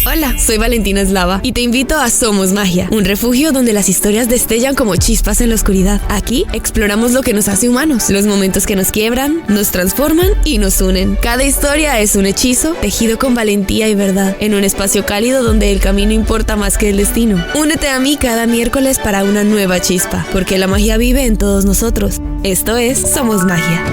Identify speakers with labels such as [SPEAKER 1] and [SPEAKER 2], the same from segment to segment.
[SPEAKER 1] Hola, soy Valentina Eslava y te invito a Somos Magia, un refugio donde las historias destellan como chispas en la oscuridad. Aquí exploramos lo que nos hace humanos, los momentos que nos quiebran, nos transforman y nos unen. Cada historia es un hechizo tejido con valentía y verdad, en un espacio cálido donde el camino importa más que el destino. Únete a mí cada miércoles para una nueva chispa, porque la magia vive en todos nosotros. Esto es Somos Magia.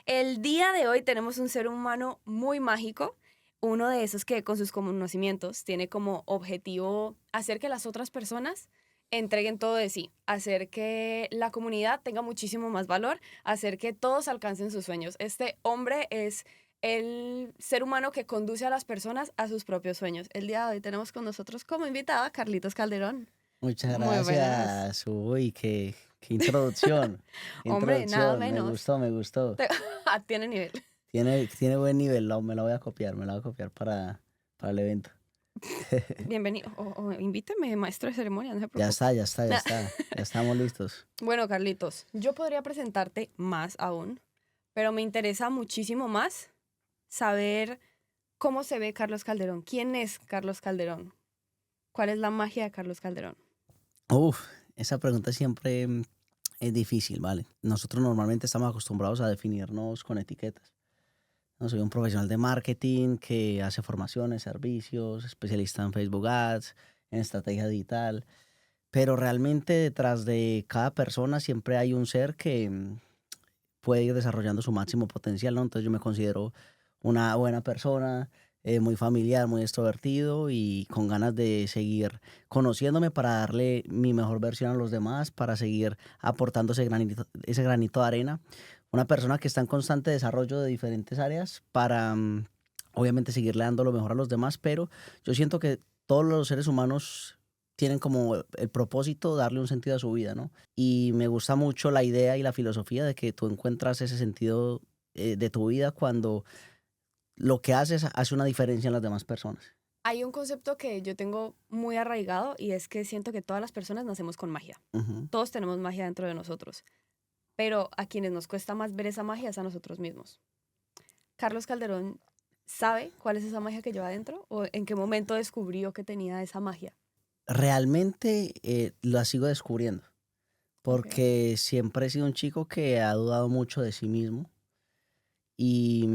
[SPEAKER 2] El día de hoy tenemos un ser humano muy mágico, uno de esos que con sus conocimientos tiene como objetivo hacer que las otras personas entreguen todo de sí, hacer que la comunidad tenga muchísimo más valor, hacer que todos alcancen sus sueños. Este hombre es el ser humano que conduce a las personas a sus propios sueños. El día de hoy tenemos con nosotros como invitada a Carlitos Calderón.
[SPEAKER 3] Muchas
[SPEAKER 2] Muy buenas.
[SPEAKER 3] gracias. Uy, qué introducción. Qué
[SPEAKER 2] Hombre, nada
[SPEAKER 3] introducción.
[SPEAKER 2] menos.
[SPEAKER 3] Me gustó.
[SPEAKER 2] Tiene nivel.
[SPEAKER 3] Tiene buen nivel, me la voy a copiar, para el evento.
[SPEAKER 2] Bienvenido. O invíteme, maestro de ceremonia, no se preocupe.
[SPEAKER 3] Ya está. Ya estamos listos.
[SPEAKER 2] Bueno, Carlitos, yo podría presentarte más aún, pero me interesa muchísimo más saber cómo se ve Carlos Calderón. ¿Quién es Carlos Calderón? ¿Cuál es la magia de Carlos Calderón?
[SPEAKER 3] Uf, esa pregunta siempre es difícil, ¿vale? Nosotros normalmente estamos acostumbrados a definirnos con etiquetas. No, soy un profesional de marketing que hace formaciones, servicios, especialista en Facebook Ads, en estrategia digital. Pero realmente detrás de cada persona siempre hay un ser que puede ir desarrollando su máximo potencial, ¿no? Entonces yo me considero una buena persona, muy familiar, muy extrovertido y con ganas de seguir conociéndome para darle mi mejor versión a los demás, para seguir aportando ese granito de arena. Una persona que está en constante desarrollo de diferentes áreas para, obviamente, seguirle dando lo mejor a los demás, pero yo siento que todos los seres humanos tienen como el propósito de darle un sentido a su vida, ¿no? Y me gusta mucho la idea y la filosofía de que tú encuentras ese sentido de tu vida cuando lo que haces hace una diferencia en las demás personas.
[SPEAKER 2] Hay un concepto que yo tengo muy arraigado y es que siento que todas las personas nacemos con magia.
[SPEAKER 3] Ujú.
[SPEAKER 2] Todos tenemos magia dentro de nosotros, pero a quienes nos cuesta más ver esa magia es a nosotros mismos. Carlos Calderón, ¿sabe cuál es esa magia que lleva adentro? ¿O en qué momento descubrió que tenía esa magia?
[SPEAKER 3] Realmente la sigo descubriendo,
[SPEAKER 2] Ok.
[SPEAKER 3] porque siempre he sido un chico que ha dudado mucho de sí mismo y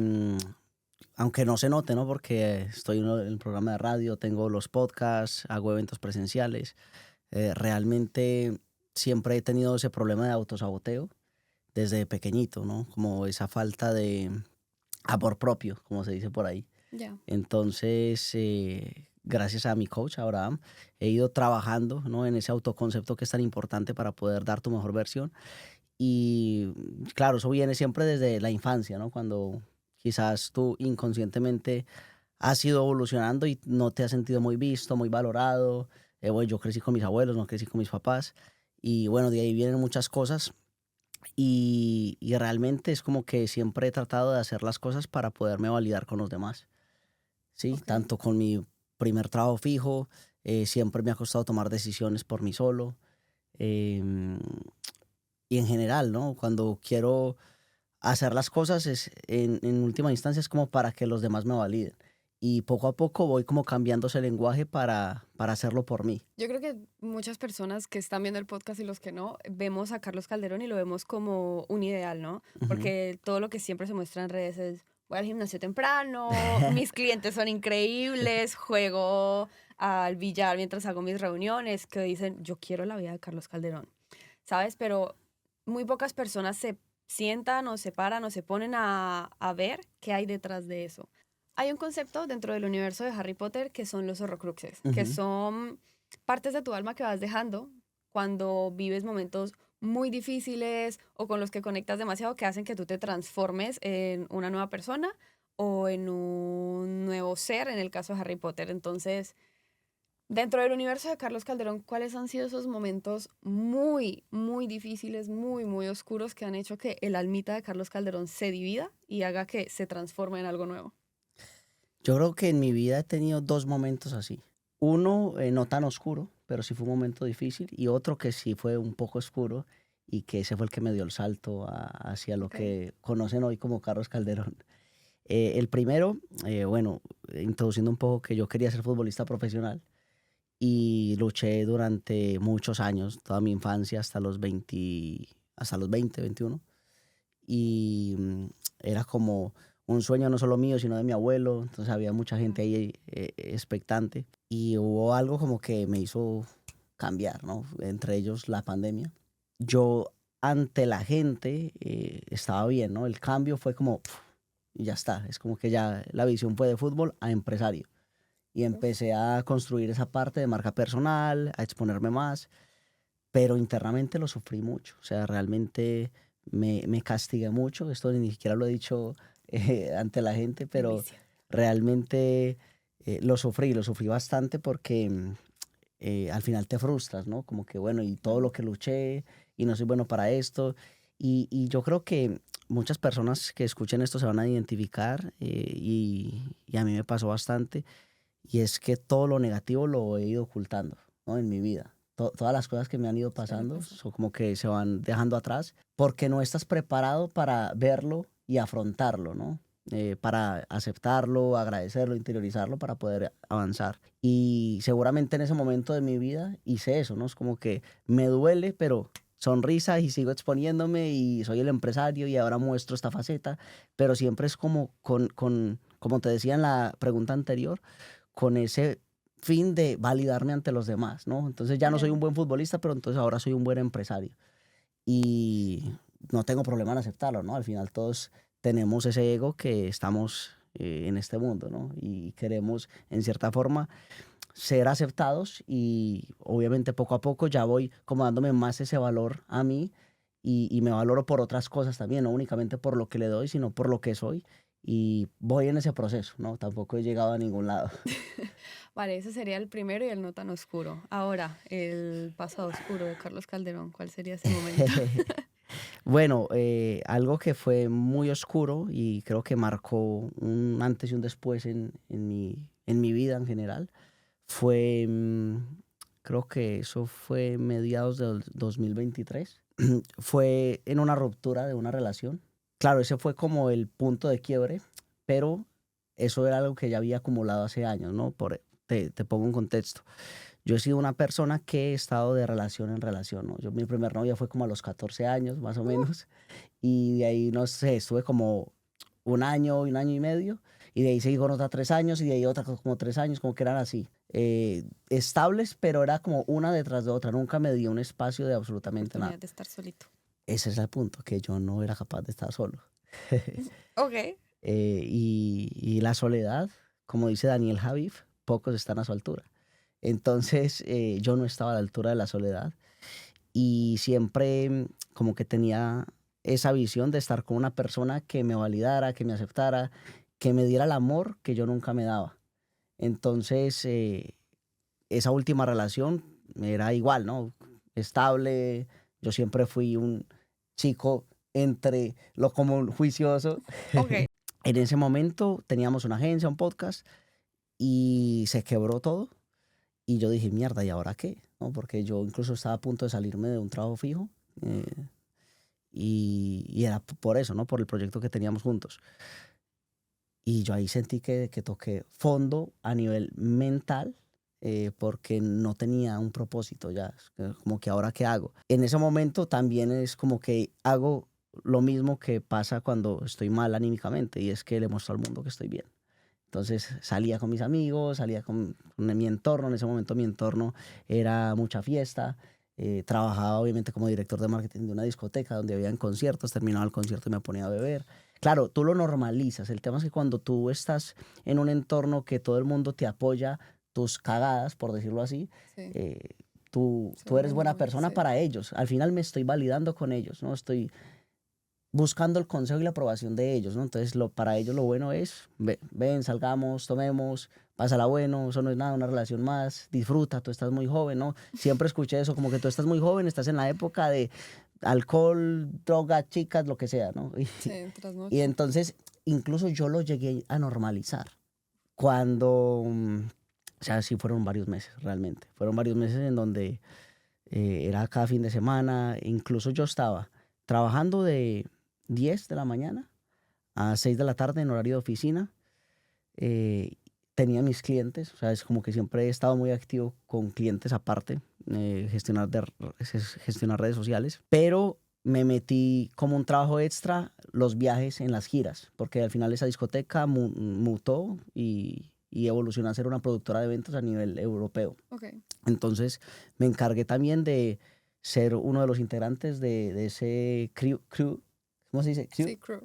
[SPEAKER 3] aunque no se note, ¿no? Porque estoy en el programa de radio, tengo los podcasts, hago eventos presenciales, realmente siempre he tenido ese problema de autosaboteo desde pequeñito, ¿no? Como esa falta de amor propio, como se dice por ahí.
[SPEAKER 2] Ya.
[SPEAKER 3] Entonces, gracias a mi coach, Abraham, he ido trabajando, ¿no? En ese autoconcepto que es tan importante para poder dar tu mejor versión. Y claro, eso viene siempre desde la infancia, ¿no? Cuando quizás tú inconscientemente has ido evolucionando y no te has sentido muy visto, muy valorado. Bueno, yo crecí con mis abuelos, no crecí con mis papás. Y bueno, de ahí vienen muchas cosas. Y realmente es como que siempre he tratado de hacer las cosas para poderme validar con los demás. Sí,
[SPEAKER 2] Ok.
[SPEAKER 3] tanto con mi primer trabajo fijo, siempre me ha costado tomar decisiones por mí solo. em, y en general, ¿no? Cuando quiero hacer las cosas en última instancia es como para que los demás me validen. Y poco a poco voy como cambiando ese lenguaje para hacerlo por mí.
[SPEAKER 2] Yo creo que muchas personas que están viendo el podcast y los que no, vemos a Carlos Calderón y lo vemos como un ideal, ¿no?
[SPEAKER 3] Ujú.
[SPEAKER 2] Porque todo lo que siempre se muestra en redes es, voy al gimnasio temprano, mis clientes son increíbles, juego al billar mientras hago mis reuniones, que dicen, yo quiero la vida de Carlos Calderón, ¿sabes? Pero muy pocas personas se sientan o se paran o se ponen a ver qué hay detrás de eso. Hay un concepto dentro del universo de Harry Potter que son los horrocruxes, que
[SPEAKER 3] Ujú.
[SPEAKER 2] son partes de tu alma que vas dejando cuando vives momentos muy difíciles o con los que conectas demasiado que hacen que tú te transformes en una nueva persona o en un nuevo ser, en el caso de Harry Potter. Entonces, dentro del universo de Carlos Calderón, ¿cuáles han sido esos momentos muy, muy difíciles, muy, muy oscuros que han hecho que el almita de Carlos Calderón se divida y haga que se transforme en algo nuevo?
[SPEAKER 3] Yo creo que en mi vida he tenido dos momentos así. Uno no tan oscuro, pero sí fue un momento difícil. Y otro que sí fue un poco oscuro y que ese fue el que me dio el salto hacia lo
[SPEAKER 2] Ok.
[SPEAKER 3] que conocen hoy como Carlos Calderón. El primero, bueno, introduciendo un poco que yo quería ser futbolista profesional y luché durante muchos años, toda mi infancia hasta los 20, 21. Y era como un sueño no solo mío, sino de mi abuelo. Entonces había mucha gente ahí expectante. Y hubo algo como que me hizo cambiar, ¿no? Entre ellos la pandemia. Yo ante la gente estaba bien, ¿no? El cambio fue como, y ya está. Es como que ya la visión fue de fútbol a empresario. Y empecé a construir esa parte de marca personal, a exponerme más, pero internamente lo sufrí mucho. O sea, realmente me castigué mucho. Esto ni siquiera lo he dicho ante la gente, pero realmente lo sufrí bastante porque al final te frustras, ¿no? Como que, bueno, y todo lo que luché y no soy bueno para esto. Y yo creo que muchas personas que escuchen esto se van a identificar y a mí me pasó bastante. Y es que todo lo negativo lo he ido ocultando, ¿no? En mi vida. Todas las cosas que me han ido pasando son como que se van dejando atrás porque no estás preparado para verlo y afrontarlo, ¿no? Para aceptarlo, agradecerlo, interiorizarlo para poder avanzar. Y seguramente en ese momento de mi vida hice eso, ¿no? Es como que me duele, pero sonrisa y sigo exponiéndome y soy el empresario y ahora muestro esta faceta, pero siempre es como como te decía en la pregunta anterior, con ese fin de validarme ante los demás, ¿no? Entonces ya no soy un buen futbolista, pero entonces ahora soy un buen empresario. Y no tengo problema en aceptarlo, ¿no? Al final todos tenemos ese ego que estamos en este mundo, ¿no? Y queremos, en cierta forma, ser aceptados y obviamente poco a poco ya voy como dándome más ese valor a mí y me valoro por otras cosas también, no únicamente por lo que le doy, sino por lo que soy. Y voy en ese proceso, ¿no? Tampoco he llegado a ningún lado.
[SPEAKER 2] Vale, ese sería el primero y el no tan oscuro. Ahora, el pasado oscuro de Carlos Calderón, ¿cuál sería ese momento?
[SPEAKER 3] Bueno, algo que fue muy oscuro y creo que marcó un antes y un después en mi vida en general fue, creo que eso fue mediados del 2023. Fue en una ruptura de una relación. Claro, ese fue como el punto de quiebre, pero eso era algo que ya había acumulado hace años, ¿no? Te pongo un contexto. Yo he sido una persona que he estado de relación en relación, ¿no? Mi primer novia fue como a los 14 años, más o menos, y de ahí, no sé, estuve como un año y medio, y de ahí seguí con otra 3 años, y de ahí otra como 3 años, como que eran así, estables, pero era como una detrás de otra, nunca me dio un espacio de absolutamente nada.
[SPEAKER 2] De estar solito.
[SPEAKER 3] Ese es el punto, que yo no era capaz de estar solo.
[SPEAKER 2] Ok.
[SPEAKER 3] Y la soledad, como dice Daniel Javif, pocos están a su altura. Entonces yo no estaba a la altura de la soledad y siempre como que tenía esa visión de estar con una persona que me validara, que me aceptara, que me diera el amor que yo nunca me daba. Entonces esa última relación era igual, ¿no? Estable, yo siempre fui un chico entre lo común juicioso.
[SPEAKER 2] Ok.
[SPEAKER 3] En ese momento teníamos una agencia, un podcast y se quebró todo. Y yo dije, mierda, ¿y ahora qué? ¿No? Porque yo incluso estaba a punto de salirme de un trabajo fijo y era por eso, ¿no? Por el proyecto que teníamos juntos. Y yo ahí sentí que toqué fondo a nivel mental porque no tenía un propósito ya. Como que ahora qué hago. En ese momento también es como que hago lo mismo que pasa cuando estoy mal anímicamente y es que le muestro al mundo que estoy bien. Entonces salía con mis amigos, salía con mi entorno. En ese momento mi entorno era mucha fiesta. Trabajaba obviamente como director de marketing de una discoteca donde habían conciertos. Terminaba el concierto y me ponía a beber. Claro, tú lo normalizas. El tema es que cuando tú estás en un entorno que todo el mundo te apoya tus cagadas, por decirlo así,
[SPEAKER 2] Sí.
[SPEAKER 3] Tú eres buena persona para ellos. Al final me estoy validando con ellos, ¿no? Estoy buscando el consejo y la aprobación de ellos, ¿no? Entonces, para ellos lo bueno es, ven, salgamos, tomemos, pásala bueno, eso no es nada, una relación más, disfruta, tú estás muy joven, ¿no? Siempre escuché eso, como que tú estás muy joven, estás en la época de alcohol, droga, chicas, lo que sea, ¿no?
[SPEAKER 2] Sí,
[SPEAKER 3] y entonces, incluso yo lo llegué a normalizar. Cuando, o sea, sí fueron varios meses, realmente. Fueron varios meses en donde era cada fin de semana, incluso yo estaba trabajando de 10 de la mañana a 6 de la tarde en horario de oficina, tenía mis clientes, o sea, es como que siempre he estado muy activo con clientes aparte, gestionar redes sociales, pero me metí como un trabajo extra los viajes en las giras, porque al final esa discoteca mutó y evolucionó a ser una productora de eventos a nivel europeo.
[SPEAKER 2] Okay.
[SPEAKER 3] Entonces me encargué también de ser uno de los integrantes de ese crew, ¿cómo se dice? Crew.
[SPEAKER 2] Sí, crew.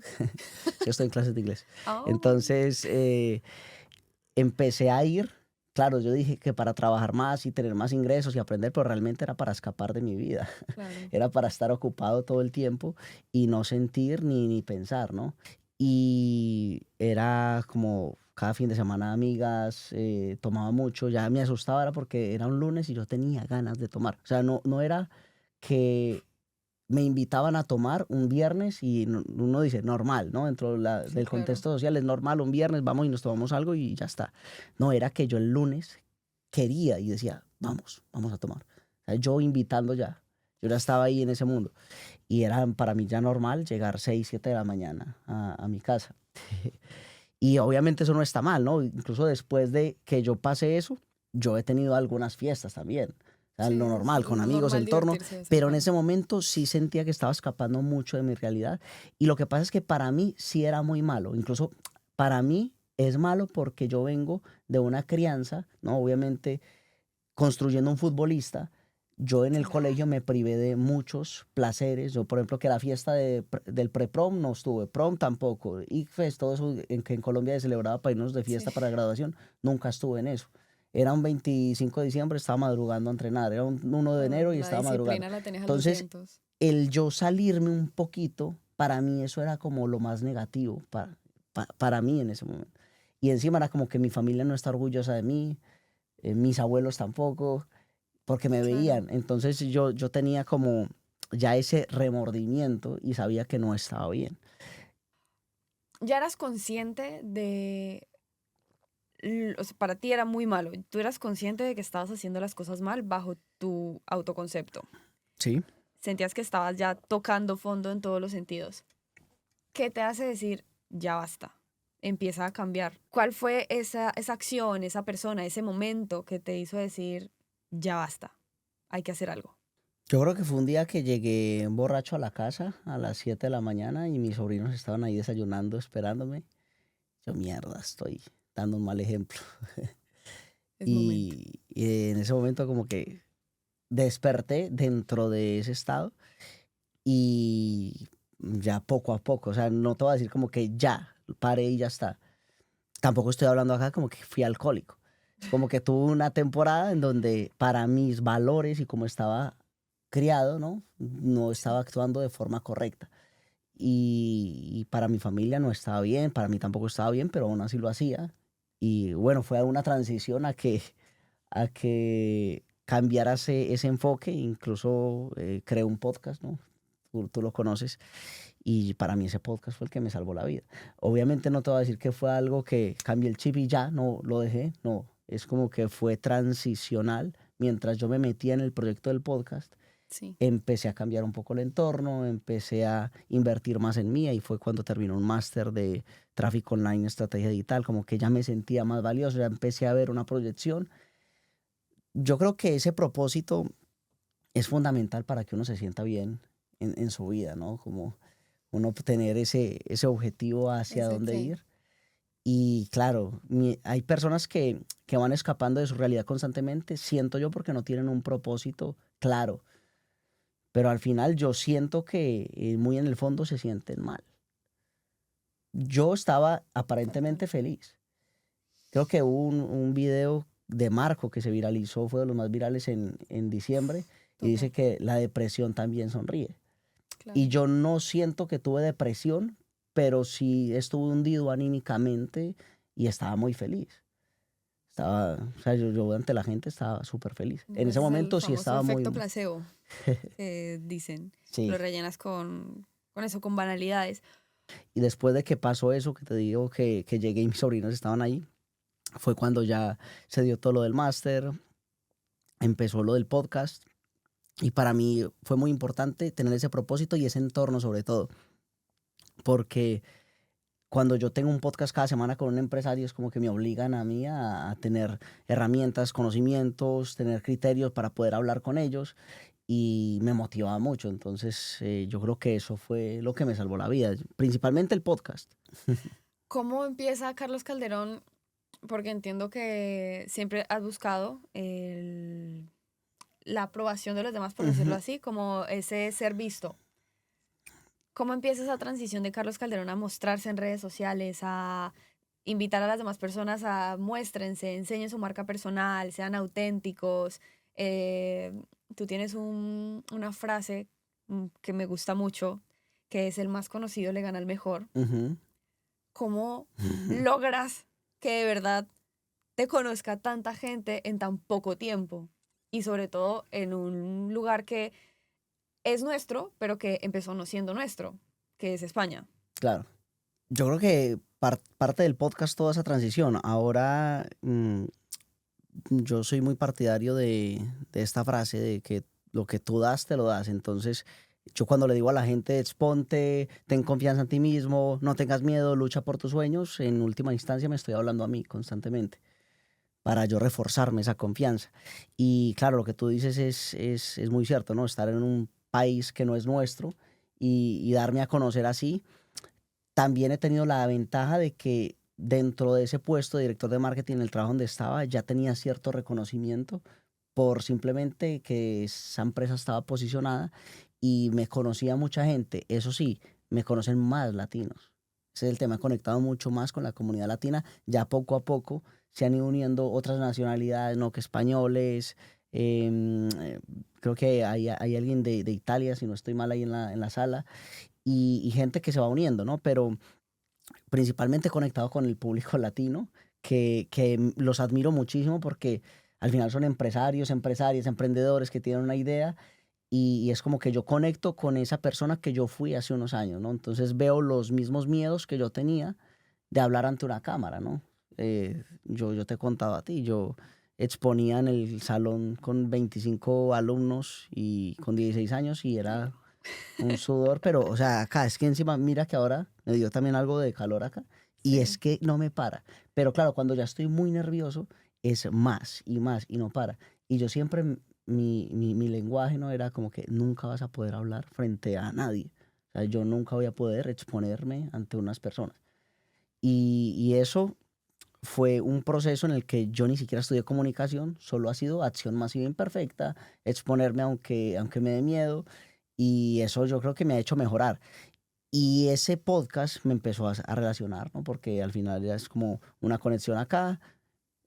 [SPEAKER 3] Yo estoy en clases de inglés.
[SPEAKER 2] Oh.
[SPEAKER 3] Entonces empecé a ir, claro, yo dije que para trabajar más y tener más ingresos y aprender, pero realmente era para escapar de mi vida.
[SPEAKER 2] Claro.
[SPEAKER 3] Era para estar ocupado todo el tiempo y no sentir ni pensar, ¿no? Y era como cada fin de semana amigas, tomaba mucho, ya me asustaba era porque era un lunes y yo tenía ganas de tomar. O sea, no era que me invitaban a tomar un viernes y uno dice normal, ¿no? Dentro
[SPEAKER 2] Sí,
[SPEAKER 3] del
[SPEAKER 2] claro.
[SPEAKER 3] contexto social es normal, un viernes vamos y nos tomamos algo y ya está. No, era que yo el lunes quería y decía, vamos a tomar. O sea, yo invitando ya. Yo ya estaba ahí en ese mundo. Y era para mí ya normal llegar 6, 7 de la mañana a mi casa. Y obviamente eso no está mal, ¿no? Incluso después de que yo pasé eso, yo he tenido algunas fiestas también. O sea,
[SPEAKER 2] Sí,
[SPEAKER 3] lo
[SPEAKER 2] es
[SPEAKER 3] normal, con amigos,
[SPEAKER 2] normal
[SPEAKER 3] entorno.
[SPEAKER 2] divertirse de vez en
[SPEAKER 3] Pero en
[SPEAKER 2] cuando.
[SPEAKER 3] ese momento sí sentía que estaba escapando mucho de mi realidad. Y lo que pasa es que para mí sí era muy malo. Incluso para mí es malo porque yo vengo de una crianza, ¿no? Obviamente construyendo un futbolista, yo en el
[SPEAKER 2] Claro.
[SPEAKER 3] colegio me privé de muchos placeres. Yo, por ejemplo, que la fiesta del pre-prom no estuve, prom tampoco, ICFES, todo eso que en Colombia se celebraba para irnos de fiesta
[SPEAKER 2] Sí.
[SPEAKER 3] para graduación, nunca estuve en eso. Era un 25 de diciembre, estaba madrugando a entrenar. Era un 1 de enero y
[SPEAKER 2] La
[SPEAKER 3] estaba madrugando.
[SPEAKER 2] disciplina la tenés a los
[SPEAKER 3] Entonces,
[SPEAKER 2] cientos.
[SPEAKER 3] el yo salirme un poquito, para mí eso era como lo más negativo para mí en ese momento. Y encima era como que mi familia no está orgullosa de mí, mis abuelos tampoco, porque me
[SPEAKER 2] Claro.
[SPEAKER 3] veían. Entonces yo tenía como ya ese remordimiento y sabía que no estaba bien.
[SPEAKER 2] Ya eras consciente o sea, para ti era muy malo. Tú eras consciente de que estabas haciendo las cosas mal bajo tu autoconcepto.
[SPEAKER 3] Sí.
[SPEAKER 2] Sentías que estabas ya tocando fondo en todos los sentidos. ¿Qué te hace decir, ya basta? Empieza a cambiar. ¿Cuál fue esa acción, esa persona, ese momento que te hizo decir, ya basta, hay que hacer algo?
[SPEAKER 3] Yo creo que fue un día que llegué borracho a la casa a las 7 de la mañana y mis sobrinos estaban ahí desayunando, esperándome. Yo, mierda, estoy dando un mal ejemplo.
[SPEAKER 2] Es momento.
[SPEAKER 3] Y en ese momento como que desperté dentro de ese estado y ya poco a poco, o sea, no te voy a decir como que ya, paré y ya está. Tampoco estoy hablando acá como que fui alcohólico. Como que tuve una temporada en donde para mis valores y como estaba criado, ¿no? No estaba actuando de forma correcta. Y para mi familia no estaba bien, para mí tampoco estaba bien, pero aún así lo hacía. Y bueno, fue una transición a que cambiara ese enfoque. Incluso creé un podcast, ¿no? Tú lo conoces. Y para mí ese podcast fue el que me salvó la vida. Obviamente no te voy a decir que fue algo que cambié el chip y ya, no lo dejé. No, es como que fue transicional. Mientras yo me metía en el proyecto del podcast,
[SPEAKER 2] Sí.
[SPEAKER 3] empecé a cambiar un poco el entorno, empecé a invertir más en mí. Y fue cuando terminó un máster de tráfico online, estrategia digital. Como que ya me sentía más valioso, ya empecé a ver una proyección. Yo creo que ese propósito es fundamental para que uno se sienta bien en su vida, ¿no? Como uno tener ese objetivo hacia
[SPEAKER 2] Ese
[SPEAKER 3] dónde
[SPEAKER 2] qué.
[SPEAKER 3] ir. Y claro, hay personas que van escapando de su realidad constantemente, siento yo, porque no tienen un propósito claro. Pero al final yo siento que muy en el fondo se sienten mal. Yo estaba aparentemente feliz. Creo que hubo un video de Marco que se viralizó, fue de los más virales en diciembre, y dice
[SPEAKER 2] Total.
[SPEAKER 3] que la depresión también sonríe.
[SPEAKER 2] Claro.
[SPEAKER 3] Y yo no siento que tuve depresión, pero sí estuve hundido anímicamente y estaba muy feliz. O sea, yo ante la gente estaba súper feliz. En ese
[SPEAKER 2] Ese es el
[SPEAKER 3] momento sí
[SPEAKER 2] famoso
[SPEAKER 3] estaba muy...
[SPEAKER 2] efecto placebo que dicen.
[SPEAKER 3] Sí.
[SPEAKER 2] Lo rellenas con eso, con banalidades.
[SPEAKER 3] Y después de que pasó eso, que te digo que llegué y mis sobrinos estaban ahí, fue cuando ya se dio todo lo del máster, empezó lo del podcast. Y para mí fue muy importante tener ese propósito y ese entorno sobre todo. Porque cuando yo tengo un podcast cada semana con un empresario, es como que me obligan a mí a tener herramientas, conocimientos, tener criterios para poder hablar con ellos y me motivaba mucho. Entonces, yo creo que eso fue lo que me salvó la vida, principalmente el podcast.
[SPEAKER 2] ¿Cómo empieza Carlos Calderón? Porque entiendo que siempre has buscado la aprobación de los demás, por decirlo así, como ese ser visto. ¿Cómo empieza esa transición de Carlos Calderón a mostrarse en redes sociales, a invitar a las demás personas a muéstrense, enseñen su marca personal, sean auténticos? Tú tienes una frase que me gusta mucho, que es el más conocido le gana al mejor.
[SPEAKER 3] Ujú.
[SPEAKER 2] ¿Cómo logras que de verdad te conozca tanta gente en tan poco tiempo? Y sobre todo en un lugar que es nuestro, pero que empezó no siendo nuestro, que es España.
[SPEAKER 3] Claro. Yo creo que parte del podcast toda esa transición. Ahora yo soy muy partidario de esta frase de que lo que tú das, te lo das. Entonces, yo cuando le digo a la gente, exponte, ten confianza en ti mismo, no tengas miedo, lucha por tus sueños, en última instancia me estoy hablando a mí constantemente para yo reforzarme esa confianza. Y claro, lo que tú dices es muy cierto, ¿no? Estar en un país que no es nuestro y darme a conocer así. También he tenido la ventaja de que dentro de ese puesto de director de marketing, en el trabajo donde estaba, ya tenía cierto reconocimiento por simplemente que esa empresa estaba posicionada y me conocía mucha gente. Eso sí, me conocen más latinos. Ese es el tema, he conectado mucho más con la comunidad latina. Ya poco a poco se han ido uniendo otras nacionalidades, ¿no? Que españoles. Creo que hay alguien de Italia, si no estoy mal, ahí en la sala. Y gente que se va uniendo, ¿no? Pero principalmente conectado con el público latino, que los admiro muchísimo porque al final son empresarios, empresarias, emprendedores que tienen una idea y es como que yo conecto con esa persona que yo fui hace unos años, ¿no? Entonces veo los mismos miedos que yo tenía de hablar ante una cámara, ¿no? Yo te he contado a ti, yo exponía en el salón con 25 alumnos y con 16 años y era un sudor, pero, o sea, acá es que encima, mira que ahora me dio también algo de calor acá y es
[SPEAKER 2] Sí.
[SPEAKER 3] que no me para. Pero claro, cuando ya estoy muy nervioso es más y no para. Y yo siempre, mi lenguaje no era como que nunca vas a poder hablar frente a nadie. O sea, yo nunca voy a poder exponerme ante unas personas. Y eso fue un proceso en el que yo ni siquiera estudié comunicación, solo ha sido acción masiva imperfecta, exponerme aunque me dé miedo, y eso yo creo que me ha hecho mejorar. Y ese podcast me empezó a relacionar, ¿no? Porque al final ya es como una conexión acá,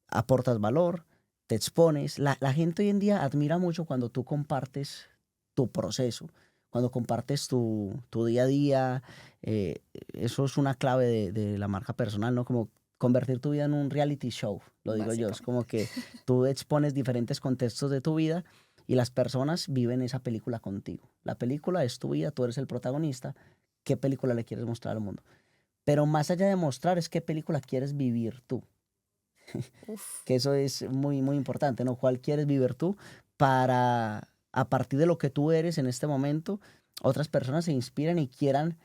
[SPEAKER 3] aportas valor, te expones. La gente hoy en día admira mucho cuando tú compartes tu proceso, cuando compartes tu día a día. Eso es una clave de la marca personal, ¿no? Como convertir tu vida en un reality show, lo digo yo. Es
[SPEAKER 2] Básicamente.
[SPEAKER 3] como que tú expones diferentes contextos de tu vida y las personas viven esa película contigo. La película es tu vida, tú eres el protagonista. ¿Qué película le quieres mostrar al mundo? Pero más allá de mostrar es qué película quieres vivir tú.
[SPEAKER 2] Uf.
[SPEAKER 3] Que eso es muy, muy importante, ¿no? ¿Cuál quieres vivir tú para, a partir de lo que tú eres en este momento, otras personas se inspiren y quieran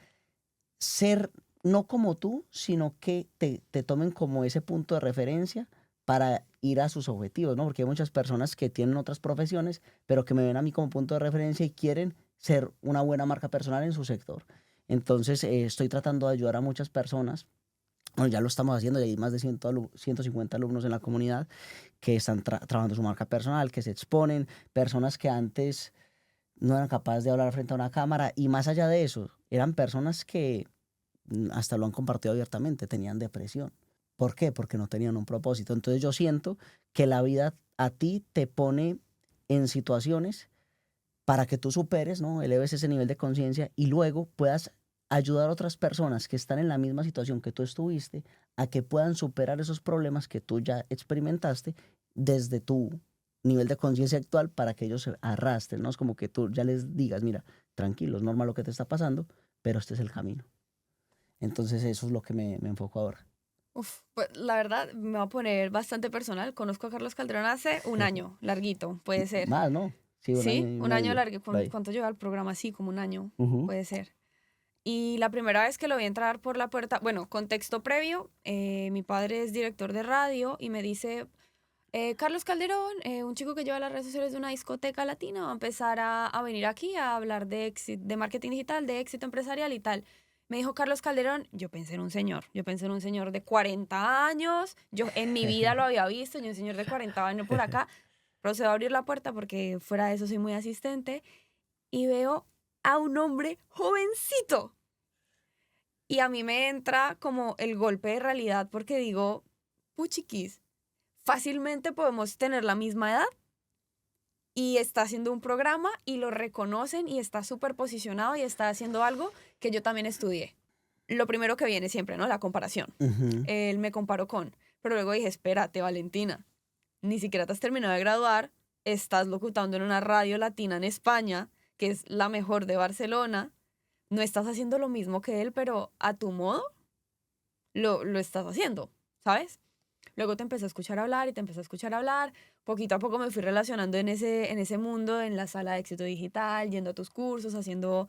[SPEAKER 3] ser no como tú, sino que te tomen como ese punto de referencia para ir a sus objetivos, ¿no? Porque hay muchas personas que tienen otras profesiones, pero que me ven a mí como punto de referencia y quieren ser una buena marca personal en su sector. Entonces, estoy tratando de ayudar a muchas personas. Bueno, ya lo estamos haciendo, ya hay más de 150 alumnos en la comunidad que están trabajando su marca personal, que se exponen, personas que antes no eran capaces de hablar frente a una cámara y más allá de eso, eran personas que hasta lo han compartido abiertamente, tenían depresión. ¿Por qué? Porque no tenían un propósito. Entonces yo siento que la vida a ti te pone en situaciones para que tú superes, ¿no? Eleves ese nivel de conciencia y luego puedas ayudar a otras personas que están en la misma situación que tú estuviste a que puedan superar esos problemas que tú ya experimentaste desde tu nivel de conciencia actual para que ellos se arrastren, ¿no? Es como que tú ya les digas, mira, tranquilo, es normal lo que te está pasando, pero este es el camino. Entonces eso es lo que me enfoco ahora.
[SPEAKER 2] Uf, pues la verdad me va a poner bastante personal. Conozco a Carlos Calderón hace un año, larguito, puede ser.
[SPEAKER 3] Más, ¿no? Sí, un año
[SPEAKER 2] ¿Sí?
[SPEAKER 3] y
[SPEAKER 2] Un año
[SPEAKER 3] medio,
[SPEAKER 2] largo.
[SPEAKER 3] por ahí.
[SPEAKER 2] ¿Cuánto lleva el programa? Sí, como un año,
[SPEAKER 3] Ujú.
[SPEAKER 2] puede ser. Y la primera vez que lo vi entrar por la puerta, bueno, contexto previo, mi padre es director de radio y me dice, Carlos Calderón, un chico que lleva las redes sociales de una discoteca latina, va a empezar a venir aquí a hablar de marketing digital, de éxito empresarial y tal. Me dijo Carlos Calderón, yo pensé en un señor de 40 años, yo en mi vida lo había visto, yo un señor de 40 años por acá, procedo a abrir la puerta porque fuera de eso soy muy asistente y veo a un hombre jovencito. Y a mí me entra como el golpe de realidad porque digo, puchiquis, fácilmente podemos tener la misma edad y está haciendo un programa y lo reconocen y está súper posicionado y está haciendo algo que yo también estudié. Lo primero que viene siempre, ¿no? La comparación. Él me comparó con, pero luego dije, espérate, Valentina, ni siquiera te has terminado de graduar, estás locutando en una radio latina en España, que es la mejor de Barcelona, no estás haciendo lo mismo que él, pero a tu modo lo estás haciendo, ¿sabes? Luego te empecé a escuchar hablar y te empecé a escuchar hablar. Poquito a poco me fui relacionando en ese mundo, en la sala de éxito digital, yendo a tus cursos, haciendo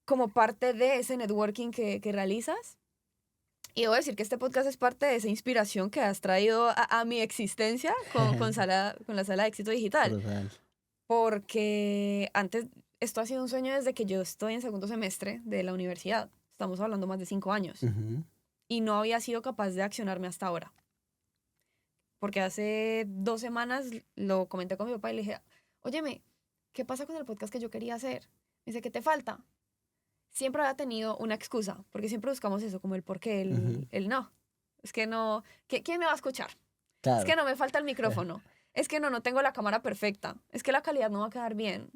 [SPEAKER 2] como parte de ese networking que realizas. Y debo decir que este podcast es parte de esa inspiración que has traído a mi existencia con la sala de éxito digital.
[SPEAKER 3] Brutal.
[SPEAKER 2] Porque antes, esto ha sido un sueño desde que yo estoy en segundo semestre de la universidad. Estamos hablando más de 5 años. Y no había sido capaz de accionarme hasta ahora. Porque hace 2 semanas lo comenté con mi papá y le dije, óyeme, ¿qué pasa con el podcast que yo quería hacer? Me dice, ¿qué te falta? Siempre había tenido una excusa, porque siempre buscamos eso, como el por qué, el no. Es que no, ¿quién me va a escuchar?
[SPEAKER 3] Claro.
[SPEAKER 2] Es que no me falta el micrófono. Es que no tengo la cámara perfecta. Es que la calidad no va a quedar bien.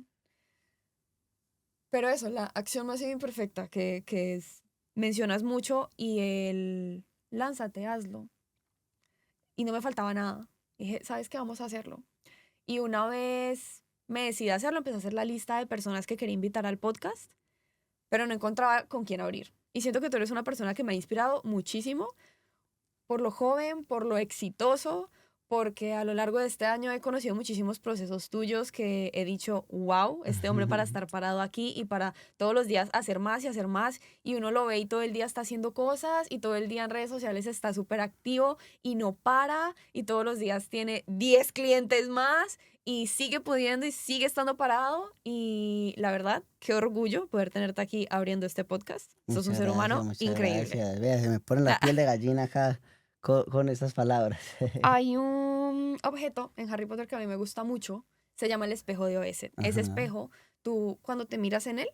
[SPEAKER 2] Pero eso, la acción más imperfecta, que es, mencionas mucho y el lánzate, hazlo. Y no me faltaba nada. Dije, ¿sabes qué? Vamos a hacerlo. Y una vez me decidí a hacerlo, empecé a hacer la lista de personas que quería invitar al podcast, pero no encontraba con quién abrir. Y siento que tú eres una persona que me ha inspirado muchísimo por lo joven, por lo exitoso, porque a lo largo de este año he conocido muchísimos procesos tuyos que he dicho, wow, este hombre para estar parado aquí y para todos los días hacer más y hacer más. Y uno lo ve y todo el día está haciendo cosas y todo el día en redes sociales está súper activo y no para y todos los días tiene 10 clientes más y sigue pudiendo y sigue estando parado. Y la verdad, qué orgullo poder tenerte aquí abriendo este podcast. Sos un ser humano increíble.
[SPEAKER 3] Gracias. Vea, se me pone la piel de gallina acá con estas palabras.
[SPEAKER 2] Hay un objeto en Harry Potter que a mí me gusta mucho, se llama el espejo de Oesed. Ese espejo, tú cuando te miras en él,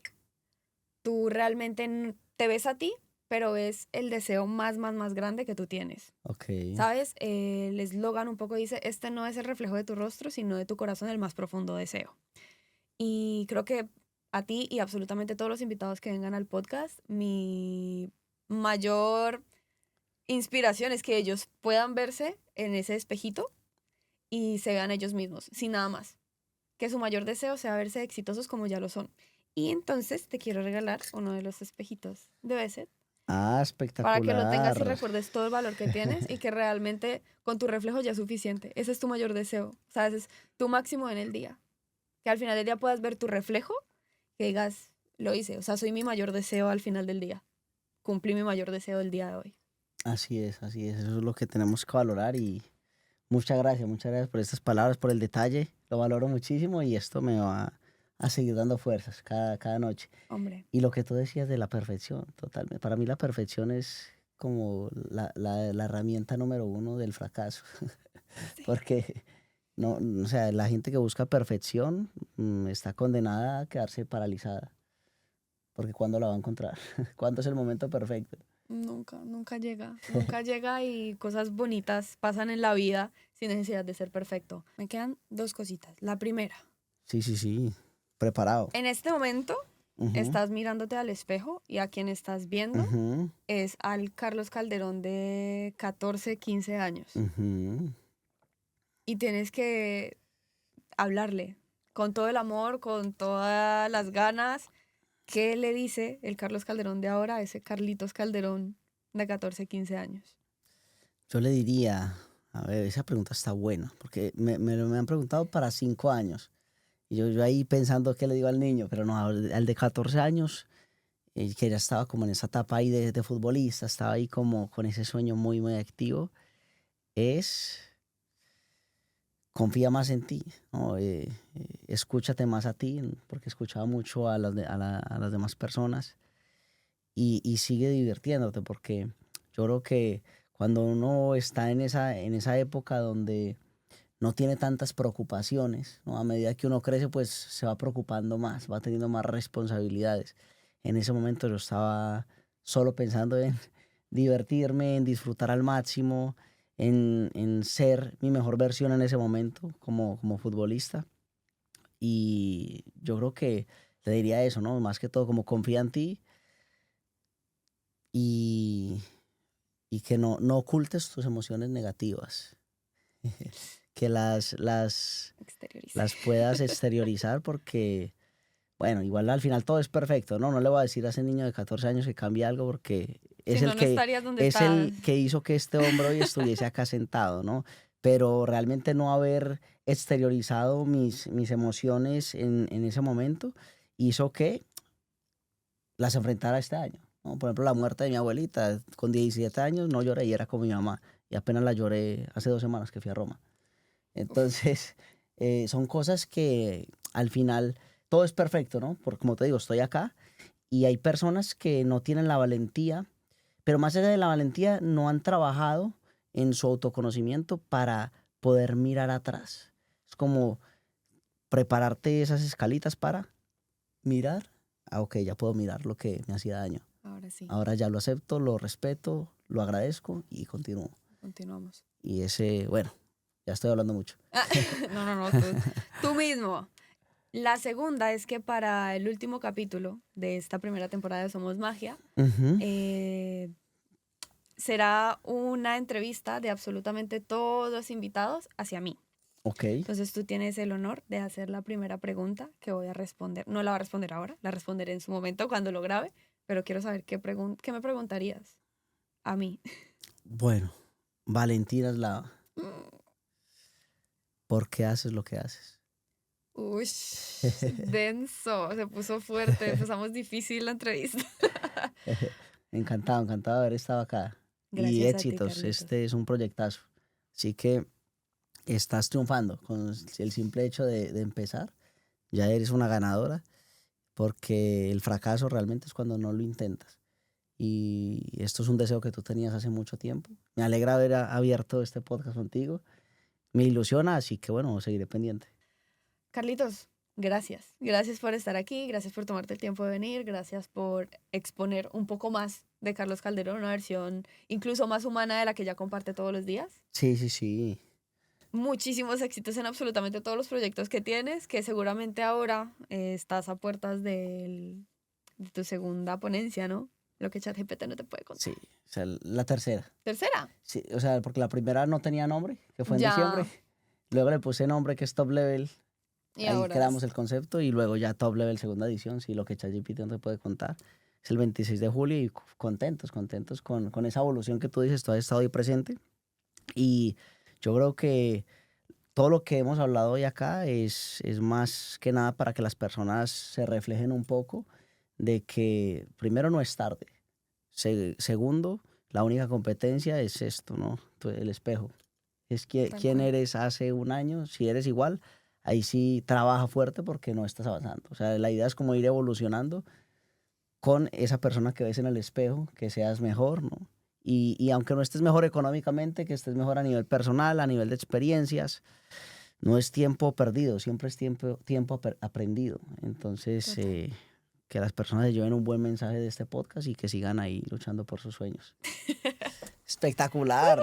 [SPEAKER 2] tú realmente te ves a ti, pero ves el deseo más grande que tú tienes.
[SPEAKER 3] Okay.
[SPEAKER 2] ¿Sabes? El eslogan un poco dice, este no es el reflejo de tu rostro, sino de tu corazón, el más profundo deseo. Y creo que a ti y absolutamente todos los invitados que vengan al podcast, mi mayor inspiración es que ellos puedan verse en ese espejito y se vean ellos mismos, sin nada más. Que su mayor deseo sea verse exitosos como ya lo son. Y entonces te quiero regalar uno de los espejitos de Oesed.
[SPEAKER 3] Ah, espectacular.
[SPEAKER 2] Para que lo tengas y recuerdes todo el valor que tienes y que realmente con tu reflejo ya es suficiente. Ese es tu mayor deseo. O sea, ese es tu máximo en el día. Que al final del día puedas ver tu reflejo, que digas, lo hice. O sea, soy mi mayor deseo al final del día. Cumplí mi mayor deseo del día de hoy.
[SPEAKER 3] Así es. Eso es lo que tenemos que valorar y muchas gracias por estas palabras, por el detalle. Lo valoro muchísimo y esto me va a seguir dando fuerzas cada noche.
[SPEAKER 2] Hombre.
[SPEAKER 3] Y lo que tú decías de la perfección, totalmente. Para mí la perfección es como la herramienta número 1 del fracaso. Sí. Porque no, o sea, la gente que busca perfección está condenada a quedarse paralizada. Porque ¿cuándo la va a encontrar? ¿Cuándo es el momento perfecto?
[SPEAKER 2] Nunca llega. Nunca llega y cosas bonitas pasan en la vida sin necesidad de ser perfecto. Me quedan 2 cositas. La primera.
[SPEAKER 3] Sí. Preparado.
[SPEAKER 2] En este momento estás mirándote al espejo y a quien estás viendo es al Carlos Calderón de 14, 15 años. Y tienes que hablarle con todo el amor, con todas las ganas. ¿Qué le dice el Carlos Calderón de ahora a ese Carlitos Calderón de 14, 15 años?
[SPEAKER 3] Yo le diría, a ver, esa pregunta está buena, porque me han preguntado para 5 años. Y yo ahí pensando qué le digo al niño, pero no, al de 14 años, que ya estaba como en esa etapa ahí de futbolista, estaba ahí como con ese sueño muy, muy activo, es confía más en ti, ¿no? Escúchate más a ti, porque escuchaba mucho a las demás personas y sigue divirtiéndote, porque yo creo que cuando uno está en esa época donde no tiene tantas preocupaciones, ¿no? A medida que uno crece, pues se va preocupando más, va teniendo más responsabilidades. En ese momento yo estaba solo pensando en divertirme, en disfrutar al máximo, en ser mi mejor versión en ese momento como futbolista. Y yo creo que te diría eso, ¿no? Más que todo, como confía en ti y, y que no ocultes tus emociones negativas. Que las
[SPEAKER 2] Exteriorice.
[SPEAKER 3] puedas exteriorizar porque, bueno, igual al final todo es perfecto, ¿no? No le voy a decir a ese niño de 14 años que cambie algo porque
[SPEAKER 2] Si
[SPEAKER 3] es
[SPEAKER 2] no,
[SPEAKER 3] el
[SPEAKER 2] no
[SPEAKER 3] que,
[SPEAKER 2] estarías donde
[SPEAKER 3] es
[SPEAKER 2] estás.
[SPEAKER 3] el que hizo que este hombre hoy estuviese acá sentado, ¿no? Pero realmente no haber exteriorizado mis emociones en ese momento hizo que las enfrentara este año, ¿no? Por ejemplo, la muerte de mi abuelita, con 17 años no lloré y era como mi mamá. Y apenas la lloré hace 2 semanas que fui a Roma. Entonces, son cosas que al final todo es perfecto, ¿no? Porque como te digo, estoy acá y hay personas que no tienen la valentía, pero más allá de la valentía, no han trabajado en su autoconocimiento para poder mirar atrás. Es como prepararte esas escalitas para mirar. Ah, ok, ya puedo mirar lo que me hacía daño.
[SPEAKER 2] Ahora sí,
[SPEAKER 3] Ahora ya lo acepto, lo respeto, lo agradezco y continúo.
[SPEAKER 2] continuamos.
[SPEAKER 3] Y ese, bueno, ya estoy hablando mucho.
[SPEAKER 2] Ah, no, tú mismo. La segunda es que para el último capítulo de esta primera temporada de Somos Magia,
[SPEAKER 3] Ujú.
[SPEAKER 2] será una entrevista de absolutamente todos los invitados hacia mí.
[SPEAKER 3] Ok.
[SPEAKER 2] Entonces tú tienes el honor de hacer la primera pregunta que voy a responder. No la voy a responder ahora, la responderé en su momento cuando lo grabe, pero quiero saber qué me preguntarías a mí.
[SPEAKER 3] Bueno, Valentina Eslava, ¿por qué haces lo que haces?
[SPEAKER 2] Uy, denso, se puso fuerte, empezamos difícil la entrevista.
[SPEAKER 3] Encantado, encantado de haber estado acá. Y
[SPEAKER 2] Gracias a ti,
[SPEAKER 3] éxitos,
[SPEAKER 2] Carlitos.
[SPEAKER 3] este es un proyectazo. Así que estás triunfando con el simple hecho de empezar. Ya eres una ganadora, porque el fracaso realmente es cuando no lo intentas. Y esto es un deseo que tú tenías hace mucho tiempo. Me alegra haber abierto este podcast contigo. Me ilusiona, así que bueno, seguiré pendiente.
[SPEAKER 2] Carlitos, gracias. Gracias por estar aquí, gracias por tomarte el tiempo de venir, gracias por exponer un poco más de Carlos Calderón, una versión incluso más humana de la que ya comparte todos los días.
[SPEAKER 3] Sí, sí, sí.
[SPEAKER 2] Muchísimos éxitos en absolutamente todos los proyectos que tienes, que seguramente ahora estás a puertas de tu segunda ponencia, ¿no? Lo que ChatGPT no te puede
[SPEAKER 3] Sí,
[SPEAKER 2] contar.
[SPEAKER 3] o sea, la tercera.
[SPEAKER 2] Tercera.
[SPEAKER 3] Sí, o sea, porque la primera no tenía nombre, que fue en diciembre.
[SPEAKER 2] Ya.
[SPEAKER 3] Luego le puse nombre, que es Top Level.
[SPEAKER 2] Y
[SPEAKER 3] Ahí
[SPEAKER 2] ahora
[SPEAKER 3] creamos el concepto y luego ya Top Level segunda edición, sí, lo que ChatGPT no te puede contar. Es el 26 de julio y contentos con esa evolución que tú dices, tú has estado ahí presente. Y yo creo que todo lo que hemos hablado hoy acá es más que nada para que las personas se reflejen un poco de que primero no es tarde. Segundo, la única competencia es esto, ¿no? El espejo. Es
[SPEAKER 2] tal
[SPEAKER 3] quién
[SPEAKER 2] cual.
[SPEAKER 3] eres hace un año. Si eres igual, ahí sí trabaja fuerte porque no estás avanzando. O sea, la idea es como ir evolucionando con esa persona que ves en el espejo, que seas mejor, ¿no? Y aunque no estés mejor económicamente, que estés mejor a nivel personal, a nivel de experiencias, no es tiempo perdido, siempre es tiempo aprendido. Entonces,
[SPEAKER 2] Total.
[SPEAKER 3] que las personas se lleven un buen mensaje de este podcast y que sigan ahí luchando por sus sueños. Espectacular.